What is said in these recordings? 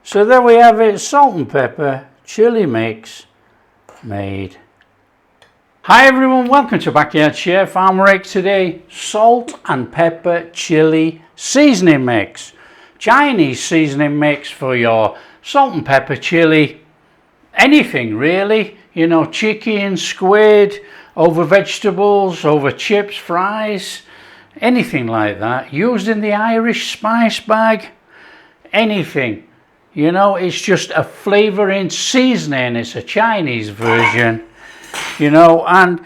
So there we have it, salt and pepper chili mix made. Hi everyone, welcome to Backyard Chef. Aronec today, salt and pepper chili seasoning mix. Chinese seasoning mix for your salt and pepper chili, anything really, you know, chicken, squid, over vegetables, over chips, fries, anything like that. Used in the Irish spice bag, anything. You know, it's just a flavouring seasoning. It's a Chinese version, you know, and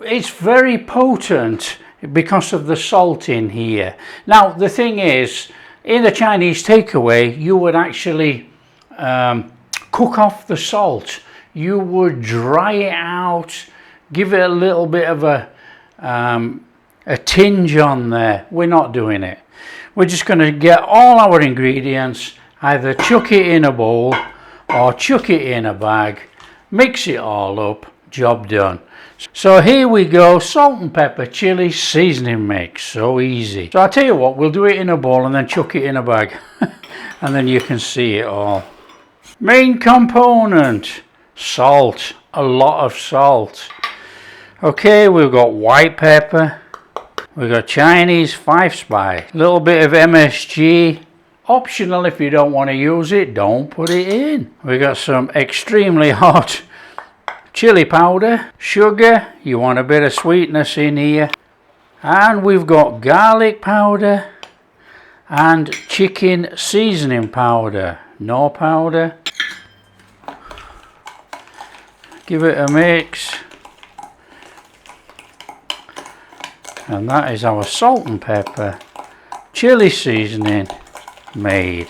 it's very potent because of the salt in here. Now, the thing is, in the Chinese takeaway, you would actually cook off the salt. You would dry it out, give it a little bit of a tinge on there. We're not doing it. We're just going to get all our ingredients, either chuck it in a bowl or chuck it in a bag, mix it all up, job done. So here we go, salt and pepper chili seasoning mix, so easy. So I'll tell you what, we'll do it in a bowl and then chuck it in a bag and then you can see it all. Main component, salt, a lot of salt. Okay, we've got white pepper, we've got Chinese 5-spice, a little bit of MSG, optional if you don't want to use it, don't put it in. We got some extremely hot chili powder, sugar, you want a bit of sweetness in here, and we've got garlic powder and chicken seasoning powder, no powder. Give it a mix, and that is our salt and pepper chili seasoning made.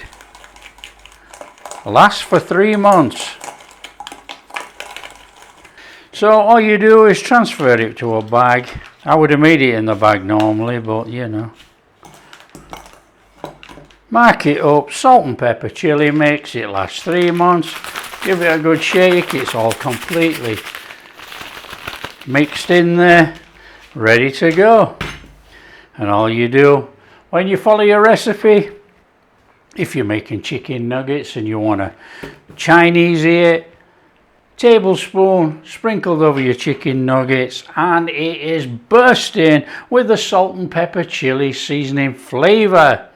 Lasts for 3 months. So all you do is transfer it to a bag. I would have made it in the bag normally, but you know. Mark it up, salt and pepper chili mix. It lasts 3 months. Give it a good shake. It's all completely mixed in there, ready to go. And all you do when you follow your recipe, if you're making chicken nuggets and you want to Chinese it, tablespoon sprinkled over your chicken nuggets, and it is bursting with the salt and pepper chili seasoning flavour.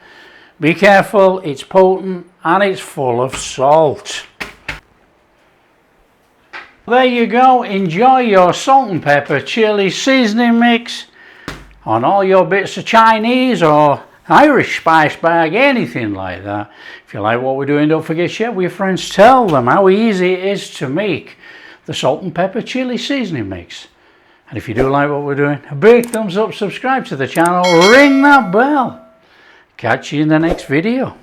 Be careful, it's potent and it's full of salt. There you go, enjoy your salt and pepper chili seasoning mix on all your bits of Chinese or Irish spice bag, anything like that. If you like what we're doing, don't forget to share with your friends. Tell them how easy it is to make the salt and pepper chili seasoning mix. And if you do like what we're doing, a big thumbs up, subscribe to the channel, ring that bell. Catch you in the next video.